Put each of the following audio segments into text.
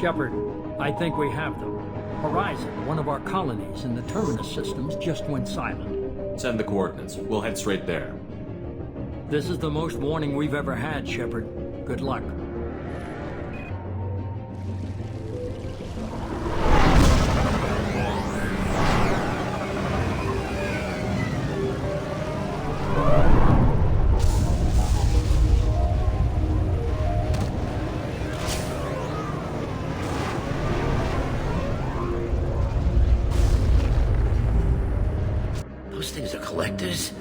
Shepard, I think we have them. Horizon, one of our colonies in the Terminus systems, just went silent. Send the coordinates. We'll head straight there. This is the most warning we've ever had, Shepard. Good luck. Those things are collectors?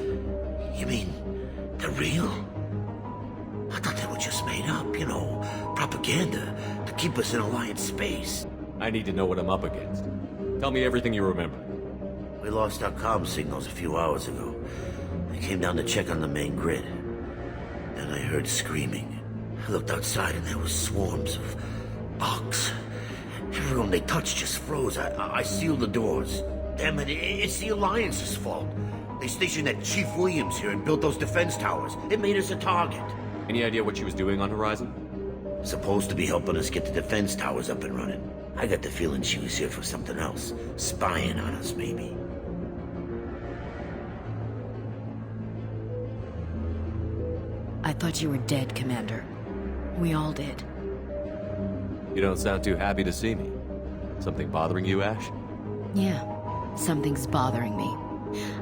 You mean, they're real? I thought they were just made up, you know, propaganda to keep us in Alliance space. I need to know what I'm up against. Tell me everything you remember. We lost our comm signals a few hours ago. I came down to check on the main grid. Then I heard screaming. I looked outside and there were swarms of bugs. Everyone they touched just froze. I sealed the doors. Damn it, it's the Alliance's fault. They stationed that Chief Williams here and built those defense towers. It made us a target. Any idea what she was doing on Horizon? Supposed to be helping us get the defense towers up and running. I got the feeling she was here for something else. Spying on us, maybe. I thought you were dead, Commander. We all did. You don't sound too happy to see me. Something bothering you, Ash? Yeah, something's bothering me.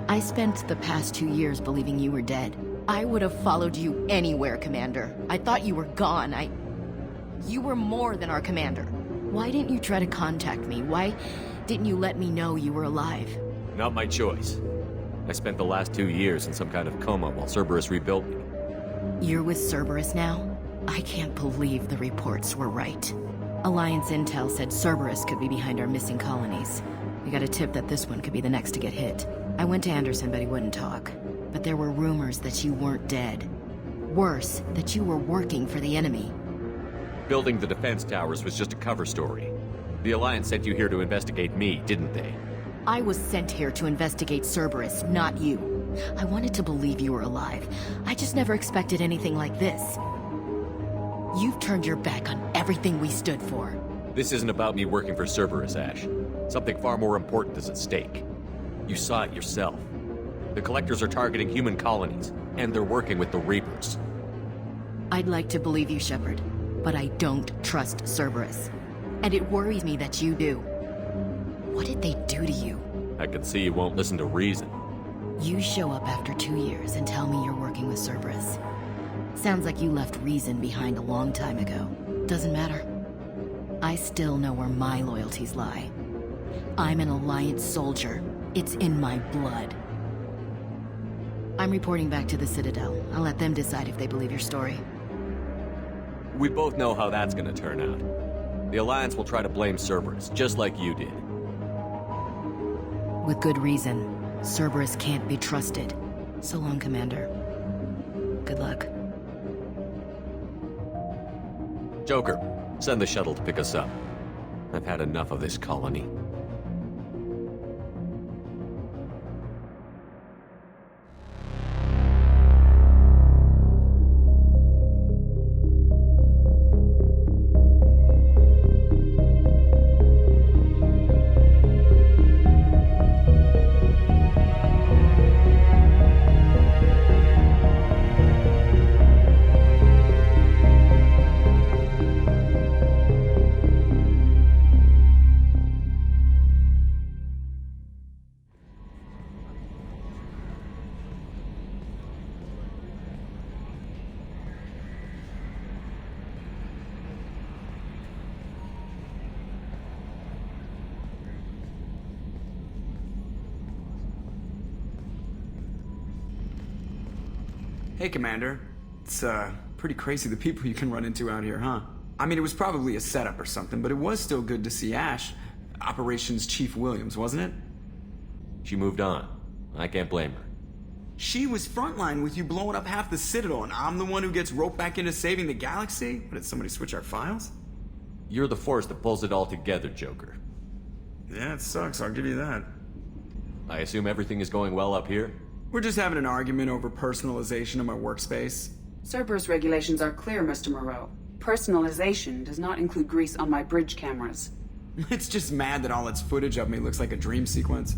I spent the past 2 years believing you were dead. I would have followed you anywhere, Commander. I thought you were gone. You were more than our commander. Why didn't you try to contact me? Why didn't you let me know you were alive? Not my choice. I spent the last 2 years in some kind of coma while Cerberus rebuilt me. You're with Cerberus now? I can't believe the reports were right. Alliance intel said Cerberus could be behind our missing colonies. We got a tip that this one could be the next to get hit. I went to Anderson, but he wouldn't talk. But there were rumors that you weren't dead. Worse, that you were working for the enemy. Building the defense towers was just a cover story. The Alliance sent you here to investigate me, didn't they? I was sent here to investigate Cerberus, not you. I wanted to believe you were alive. I just never expected anything like this. You've turned your back on everything we stood for. This isn't about me working for Cerberus, Ash. Something far more important is at stake. You saw it yourself. The Collectors are targeting human colonies, and they're working with the Reapers. I'd like to believe you, Shepard, but I don't trust Cerberus. And it worries me that you do. What did they do to you? I can see you won't listen to reason. You show up after 2 years and tell me you're working with Cerberus. Sounds like you left reason behind a long time ago. Doesn't matter. I still know where my loyalties lie. I'm an Alliance soldier. It's in my blood. I'm reporting back to the Citadel. I'll let them decide if they believe your story. We both know how that's gonna turn out. The Alliance will try to blame Cerberus, just like you did. With good reason. Cerberus can't be trusted. So long, Commander. Good luck. Joker, send the shuttle to pick us up. I've had enough of this colony. Hey, Commander. It's, pretty crazy the people you can run into out here, huh? I mean, it was probably a setup or something, but it was still good to see Ash. Operations Chief Williams, wasn't it? She moved on. I can't blame her. She was frontline with you blowing up half the Citadel, and I'm the one who gets roped back into saving the galaxy? What, did somebody switch our files? You're the force that pulls it all together, Joker. Yeah, it sucks, I'll give you that. I assume everything is going well up here? We're just having an argument over personalization of my workspace. Cerberus regulations are clear, Mr. Moreau. Personalization does not include grease on my bridge cameras. It's just mad that all its footage of me looks like a dream sequence.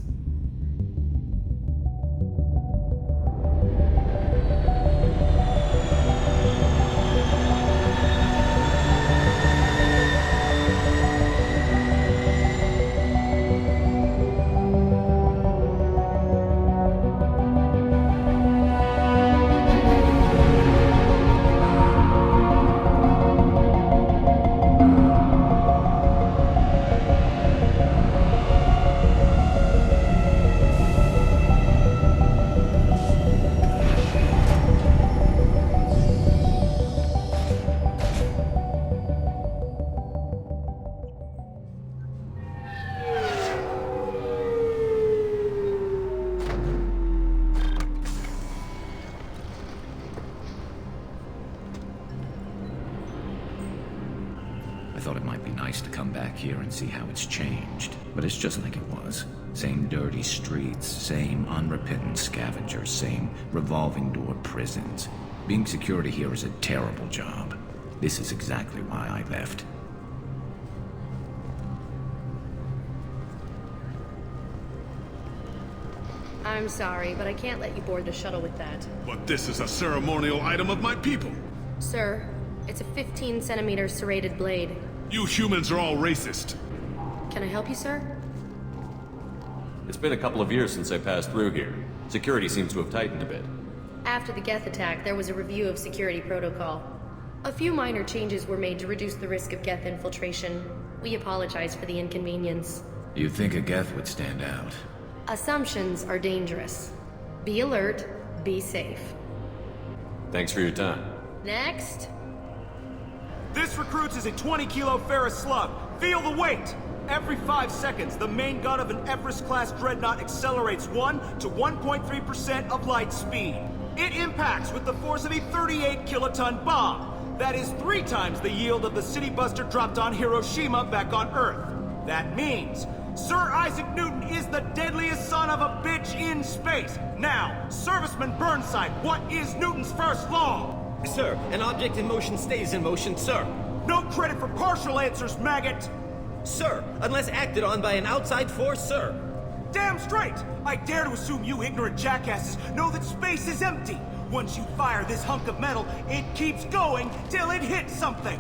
I thought it might be nice to come back here and see how it's changed. But it's just like it was. Same dirty streets, same unrepentant scavengers, same revolving door prisons. Being security here is a terrible job. This is exactly why I left. I'm sorry, but I can't let you board the shuttle with that. But this is a ceremonial item of my people. Sir, it's a 15-centimeter serrated blade. You humans are all racist. Can I help you, sir? It's been a couple of years since I passed through here. Security seems to have tightened a bit. After the Geth attack, there was a review of security protocol. A few minor changes were made to reduce the risk of Geth infiltration. We apologize for the inconvenience. You'd think a Geth would stand out. Assumptions are dangerous. Be alert, be safe. Thanks for your time. Next. This recruits is a 20-kilo ferrous slug. Feel the weight! Every 5 seconds, the main gun of an Everest-class dreadnought accelerates 1 to 1.3% of light speed. It impacts with the force of a 38-kiloton bomb. That is 3 times the yield of the city buster dropped on Hiroshima back on Earth. That means Sir Isaac Newton is the deadliest son of a bitch in space. Now, Serviceman Burnside, what is Newton's first law? Sir, an object in motion stays in motion, sir. No credit for partial answers, maggot! Sir, unless acted on by an outside force, sir. Damn straight! I dare to assume you ignorant jackasses know that space is empty. Once you fire this hunk of metal, it keeps going till it hits something.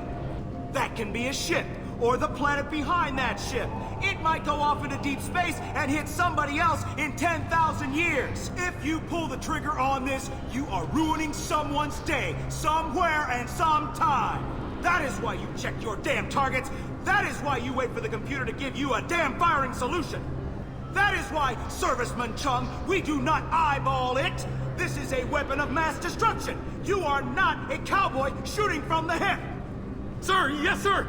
That can be a ship, or the planet behind that ship. It might go off into deep space and hit somebody else in 10,000 years. If you pull the trigger on this, you are ruining someone's day, somewhere and sometime. That is why you check your damn targets. That is why you wait for the computer to give you a damn firing solution. That is why, Serviceman Chung, we do not eyeball it. This is a weapon of mass destruction. You are not a cowboy shooting from the hip. Sir, yes, sir!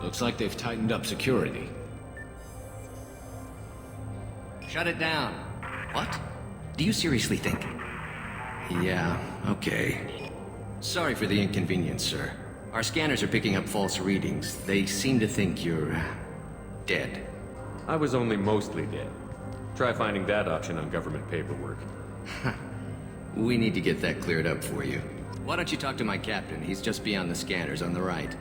Looks like they've tightened up security. Shut it down. What? Do you seriously think? Yeah, okay. Sorry for the inconvenience, sir. Our scanners are picking up false readings. They seem to think you're dead. I was only mostly dead. Try finding that option on government paperwork. We need to get that cleared up for you. Why don't you talk to my captain? He's just beyond the scanners on the right.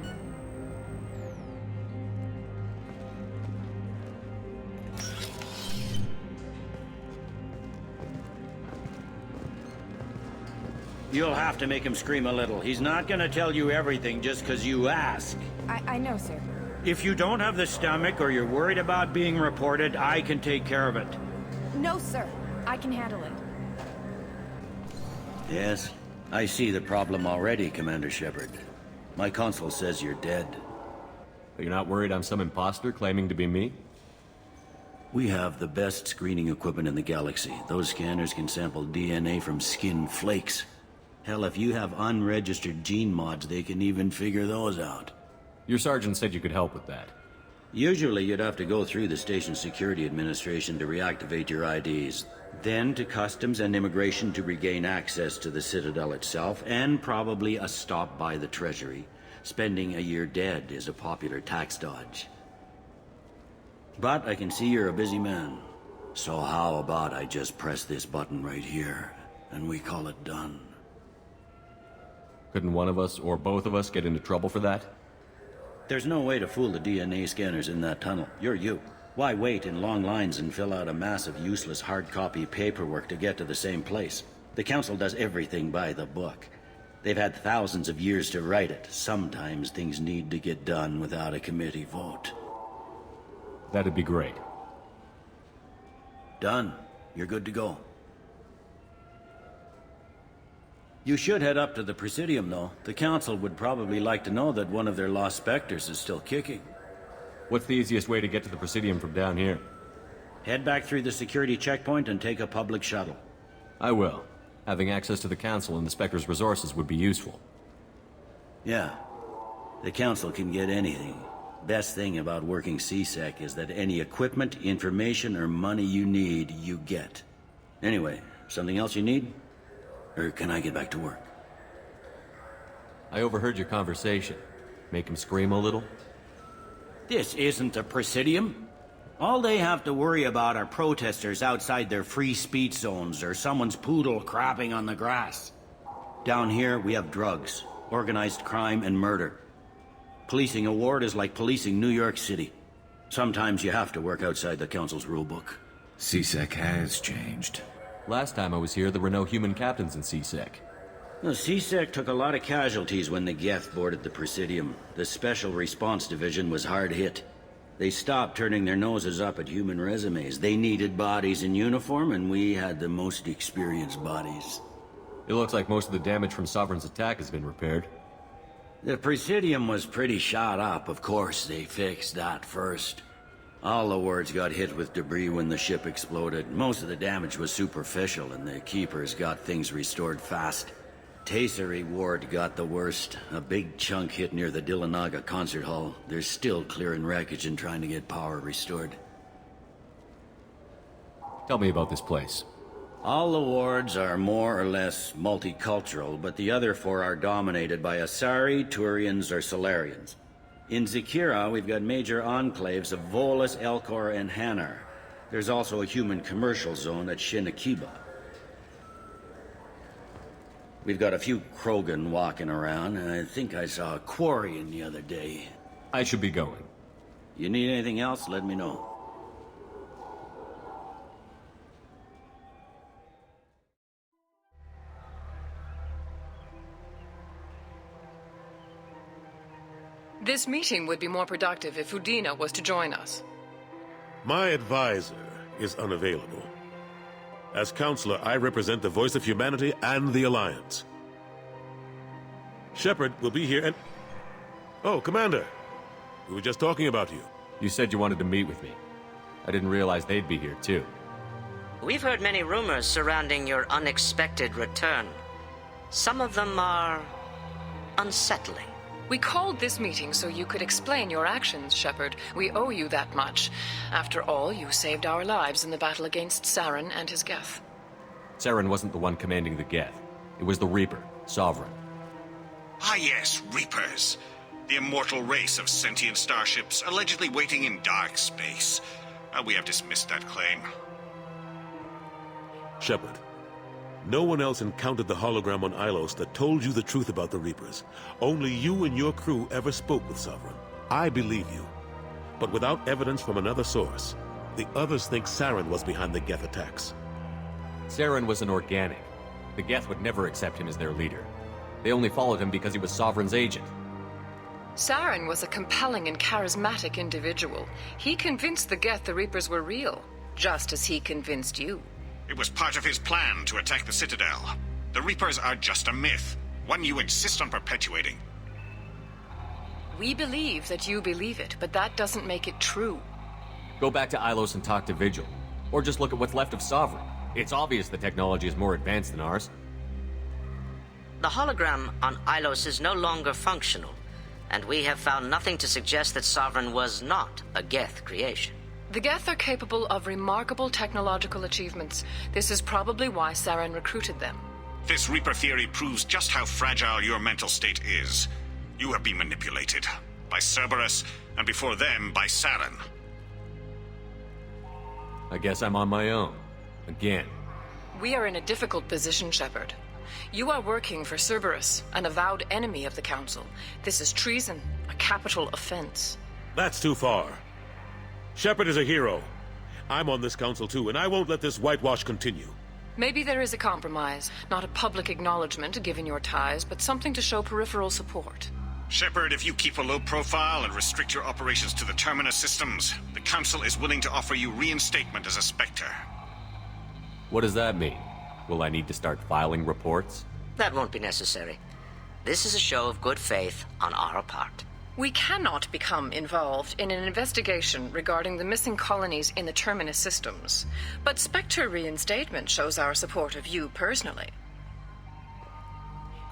You'll have to make him scream a little. He's not gonna tell you everything just because you ask. I know, sir. If you don't have the stomach or you're worried about being reported, I can take care of it. No, sir. I can handle it. Yes, I see the problem already, Commander Shepard. My console says you're dead. But you're not worried I'm some imposter claiming to be me? We have the best screening equipment in the galaxy. Those scanners can sample DNA from skin flakes. Hell, if you have unregistered gene mods, they can even figure those out. Your sergeant said you could help with that. Usually you'd have to go through the station security administration to reactivate your IDs. Then to Customs and Immigration to regain access to the Citadel itself, and probably a stop by the Treasury. Spending a year dead is a popular tax dodge. But I can see you're a busy man. So how about I just press this button right here, and we call it done? Couldn't one of us, or both of us, get into trouble for that? There's no way to fool the DNA scanners in that tunnel. You're you. Why wait in long lines and fill out a massive useless hard copy paperwork to get to the same place? The Council does everything by the book. They've had thousands of years to write it. Sometimes things need to get done without a committee vote. That'd be great. Done. You're good to go. You should head up to the Presidium, though. The Council would probably like to know that one of their lost specters is still kicking. What's the easiest way to get to the Presidium from down here? Head back through the security checkpoint and take a public shuttle. I will. Having access to the Council and the Spectre's resources would be useful. Yeah. The Council can get anything. Best thing about working CSEC is that any equipment, information, or money you need, you get. Anyway, something else you need? Or can I get back to work? I overheard your conversation. Make him scream a little? This isn't a Presidium. All they have to worry about are protesters outside their free speech zones or someone's poodle crapping on the grass. Down here, we have drugs, organized crime, and murder. Policing a ward is like policing New York City. Sometimes you have to work outside the Council's rulebook. CSEC has changed. Last time I was here, there were no human captains in CSEC. The CSEC took a lot of casualties when the Geth boarded the Presidium. The Special Response Division was hard hit. They stopped turning their noses up at human resumes. They needed bodies in uniform, and we had the most experienced bodies. It looks like most of the damage from Sovereign's attack has been repaired. The Presidium was pretty shot up. Of course, they fixed that first. All the wards got hit with debris when the ship exploded. Most of the damage was superficial, and the Keepers got things restored fast. Tasery Ward got the worst. A big chunk hit near the Dillanaga concert hall. They're still clearing wreckage and trying to get power restored. Tell me about this place. All the wards are more or less multicultural, but the other four are dominated by Asari, Turians, or Solarians. In Zakira, we've got major enclaves of Volus, Elcor, and Hanar. There's also a human commercial zone at Shinakiba. We've got a few Krogan walking around, and I think I saw a Quarian the other day. I should be going. You need anything else, let me know. This meeting would be more productive if Udina was to join us. My advisor is unavailable. As counselor, I represent the voice of humanity and the Alliance. Shepard will be here and... Oh, Commander. We were just talking about you. You said you wanted to meet with me. I didn't realize they'd be here, too. We've heard many rumors surrounding your unexpected return. Some of them are... unsettling. We called this meeting so you could explain your actions, Shepard. We owe you that much. After all, you saved our lives in the battle against Saren and his Geth. Saren wasn't the one commanding the Geth. It was the Reaper, Sovereign. Ah yes, Reapers. The immortal race of sentient starships allegedly waiting in dark space. We have dismissed that claim. Shepard, no one else encountered the hologram on Ilos that told you the truth about the Reapers. Only you and your crew ever spoke with Sovereign. I believe you. But without evidence from another source, the others think Saren was behind the Geth attacks. Saren was an organic. The Geth would never accept him as their leader. They only followed him because he was Sovereign's agent. Saren was a compelling and charismatic individual. He convinced the Geth the Reapers were real, just as he convinced you. It was part of his plan to attack the Citadel. The Reapers are just a myth, one you insist on perpetuating. We believe that you believe it, but that doesn't make it true. Go back to Ilos and talk to Vigil. Or just look at what's left of Sovereign. It's obvious the technology is more advanced than ours. The hologram on Ilos is no longer functional, and we have found nothing to suggest that Sovereign was not a Geth creation. The Geth are capable of remarkable technological achievements. This is probably why Saren recruited them. This Reaper theory proves just how fragile your mental state is. You have been manipulated. By Cerberus, and before them, by Saren. I guess I'm on my own. Again. We are in a difficult position, Shepard. You are working for Cerberus, an avowed enemy of the Council. This is treason, a capital offense. That's too far. Shepard is a hero. I'm on this council too, and I won't let this whitewash continue. Maybe there is a compromise. Not a public acknowledgement given your ties, but something to show peripheral support. Shepard, if you keep a low profile and restrict your operations to the Terminus systems, the Council is willing to offer you reinstatement as a Spectre. What does that mean? Will I need to start filing reports? That won't be necessary. This is a show of good faith on our part. We cannot become involved in an investigation regarding the missing colonies in the Terminus systems, but Spectre reinstatement shows our support of you personally.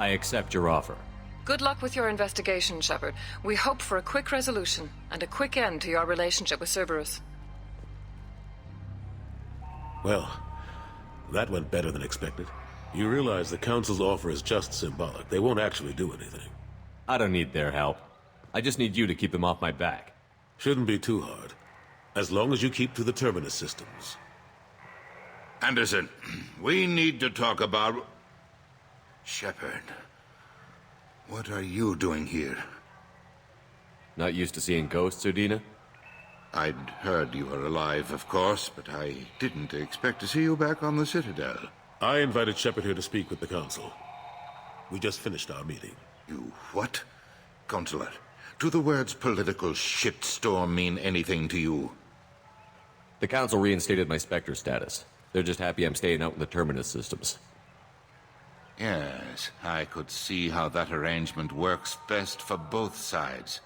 I accept your offer. Good luck with your investigation, Shepard. We hope for a quick resolution and a quick end to your relationship with Cerberus. Well, that went better than expected. You realize the Council's offer is just symbolic. They won't actually do anything. I don't need their help. I just need you to keep them off my back. Shouldn't be too hard. As long as you keep to the Terminus systems. Anderson, we need to talk about... Shepard. What are you doing here? Not used to seeing ghosts, Udina? I'd heard you were alive, of course, but I didn't expect to see you back on the Citadel. I invited Shepard here to speak with the Council. We just finished our meeting. You what? Consular, do the words political shitstorm mean anything to you? The Council reinstated my Spectre status. They're just happy I'm staying out in the Terminus systems. Yes, I could see how that arrangement works best for both sides.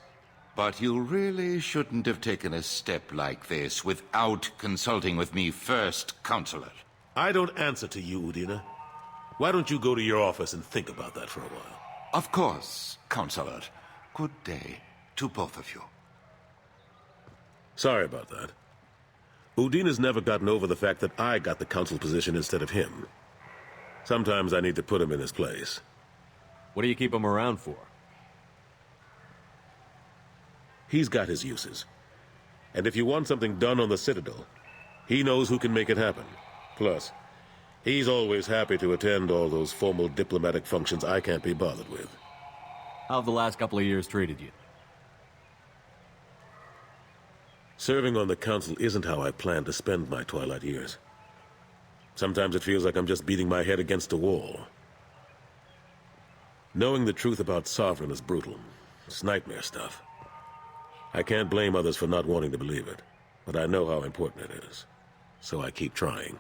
But you really shouldn't have taken a step like this without consulting with me first, Consular. I don't answer to you, Udina. Why don't you go to your office and think about that for a while? Of course, Consular. Good day to both of you. Sorry about that. Udina's never gotten over the fact that I got the Council position instead of him. Sometimes I need to put him in his place. What do you keep him around for? He's got his uses. And if you want something done on the Citadel, he knows who can make it happen. Plus, he's always happy to attend all those formal diplomatic functions I can't be bothered with. How have the last couple of years treated you? Serving on the Council isn't how I plan to spend my twilight years. Sometimes it feels like I'm just beating my head against a wall. Knowing the truth about Sovereign is brutal. It's nightmare stuff. I can't blame others for not wanting to believe it, but I know how important it is. So I keep trying.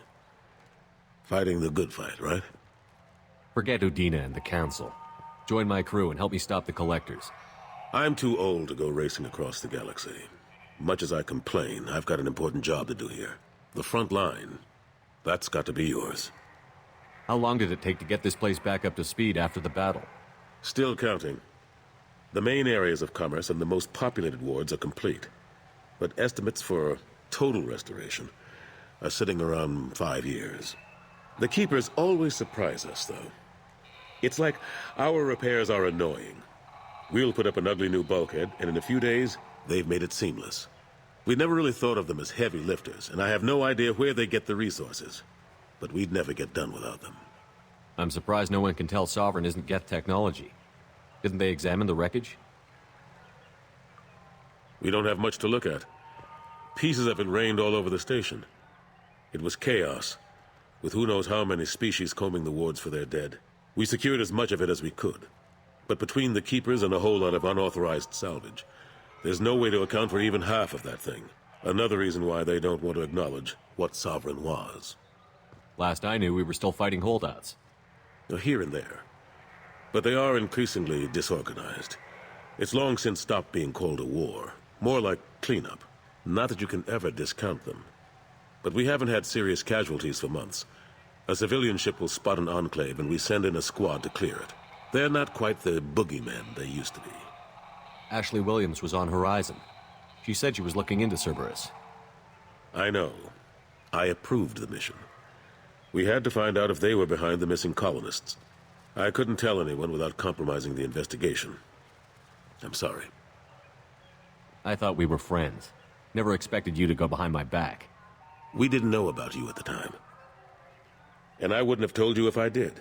Fighting the good fight, right? Forget Udina and the Council. Join my crew and help me stop the Collectors. I'm too old to go racing across the galaxy. Much as I complain, I've got an important job to do here. The front line. That's got to be yours. How long did it take to get this place back up to speed after the battle? Still counting. The main areas of commerce and the most populated wards are complete. But estimates for total restoration are sitting around 5 years. The Keepers always surprise us, though. It's like our repairs are annoying. We'll put up an ugly new bulkhead, and in a few days, they've made it seamless. We never really thought of them as heavy lifters, and I have no idea where they get the resources. But we'd never get done without them. I'm surprised no one can tell Sovereign isn't Geth technology. Didn't they examine the wreckage? We don't have much to look at. Pieces of it rained all over the station. It was chaos, with who knows how many species combing the wards for their dead. We secured as much of it as we could. But between the Keepers and a whole lot of unauthorized salvage, there's no way to account for even half of that thing. Another reason why they don't want to acknowledge what Sovereign was. Last I knew, we were still fighting holdouts. Here and there. But they are increasingly disorganized. It's long since stopped being called a war. More like cleanup. Not that you can ever discount them. But we haven't had serious casualties for months. A civilian ship will spot an enclave and we send in a squad to clear it. They're not quite the boogeymen they used to be. Ashley Williams was on Horizon. She said she was looking into Cerberus. I know. I approved the mission. We had to find out if they were behind the missing colonists. I couldn't tell anyone without compromising the investigation. I'm sorry. I thought we were friends. Never expected you to go behind my back. We didn't know about you at the time. And I wouldn't have told you if I did.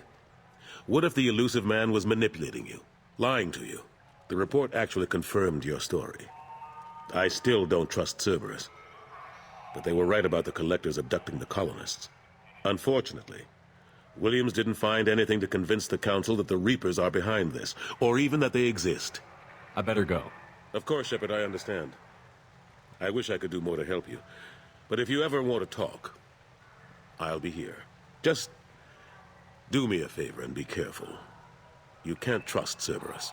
What if the elusive man was manipulating you, lying to you? The report actually confirmed your story. I still don't trust Cerberus. But they were right about the collectors abducting the colonists. Unfortunately, Williams didn't find anything to convince the Council that the Reapers are behind this, or even that they exist. I better go. Of course, Shepard, I understand. I wish I could do more to help you. But if you ever want to talk, I'll be here. Just do me a favor and be careful. You can't trust Cerberus.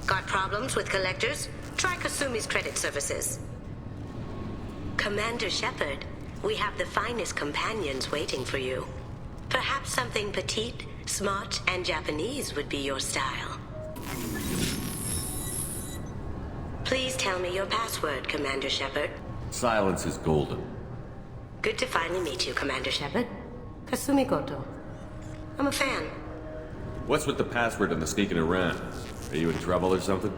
Got problems with collectors? Try Kasumi's credit services. Commander Shepard, we have the finest companions waiting for you. Perhaps something petite, smart, and Japanese would be your style. Please tell me your password, Commander Shepard. Silence is golden. Good to finally meet you, Commander Shepard. Kasumi Goto. I'm a fan. What's with the password and the sneaking around? Are you in trouble or something?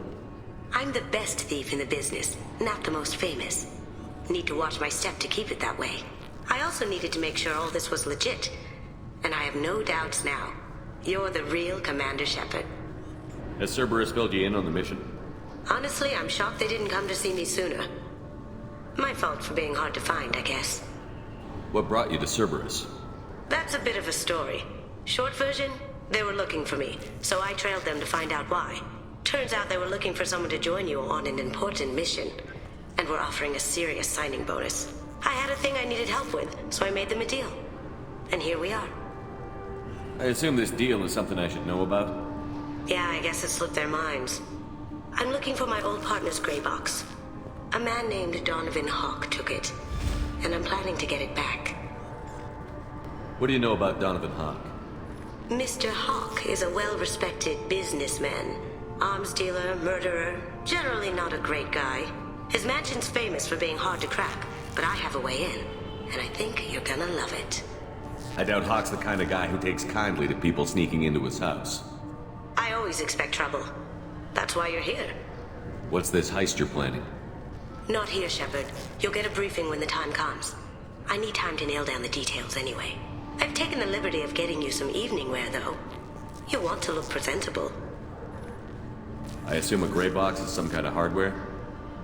I'm the best thief in the business, not the most famous. Need to watch my step to keep it that way. I also needed to make sure all this was legit. And I have no doubts now. You're the real Commander Shepard. Has Cerberus filled you in on the mission? Honestly, I'm shocked they didn't come to see me sooner. My fault for being hard to find, I guess. What brought you to Cerberus? That's a bit of a story. Short version, they were looking for me, so I trailed them to find out why. Turns out they were looking for someone to join you on an important mission, and were offering a serious signing bonus. I had a thing I needed help with, so I made them a deal. And here we are. I assume this deal is something I should know about? Yeah, I guess it slipped their minds. I'm looking for my old partner's gray box. A man named Donovan Hawk took it, and I'm planning to get it back. What do you know about Donovan Hawk? Mr. Hawk is a well-respected businessman. Arms dealer, murderer, generally not a great guy. His mansion's famous for being hard to crack, but I have a way in, and I think you're gonna love it. I doubt Hawk's the kind of guy who takes kindly to people sneaking into his house. I always expect trouble. That's why you're here. What's this heist you're planning? Not here, Shepard. You'll get a briefing when the time comes. I need time to nail down the details anyway. I've taken the liberty of getting you some evening wear, though. You want to look presentable. I assume a gray box is some kind of hardware?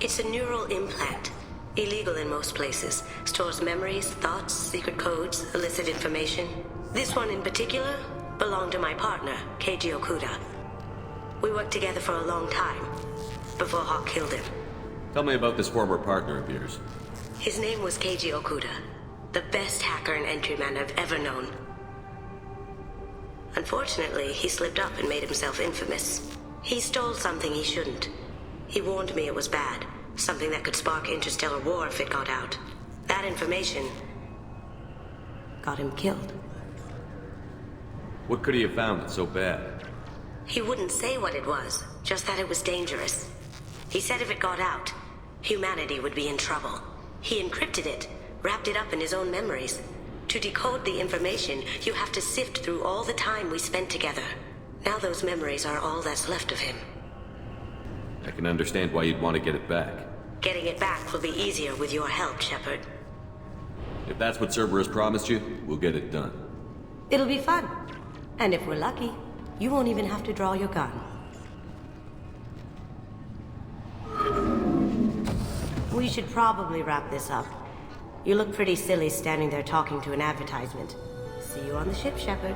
It's a neural implant. Illegal in most places. Stores memories, thoughts, secret codes, illicit information. This one in particular belonged to my partner, Keiji Okuda. We worked together for a long time, before Hawk killed him. Tell me about this former partner of yours. His name was Keiji Okuda, the best hacker and entryman I've ever known. Unfortunately, he slipped up and made himself infamous. He stole something he shouldn't. He warned me it was bad, something that could spark interstellar war if it got out. That information got him killed. What could he have found that's so bad? He wouldn't say what it was, just that it was dangerous. He said if it got out, humanity would be in trouble. He encrypted it, wrapped it up in his own memories. To decode the information, you have to sift through all the time we spent together. Now those memories are all that's left of him. I can understand why you'd want to get it back. Getting it back will be easier with your help, Shepard. If that's what Cerberus promised you, we'll get it done. It'll be fun. And if we're lucky, you won't even have to draw your gun. We should probably wrap this up. You look pretty silly standing there talking to an advertisement. See you on the ship, Shepard.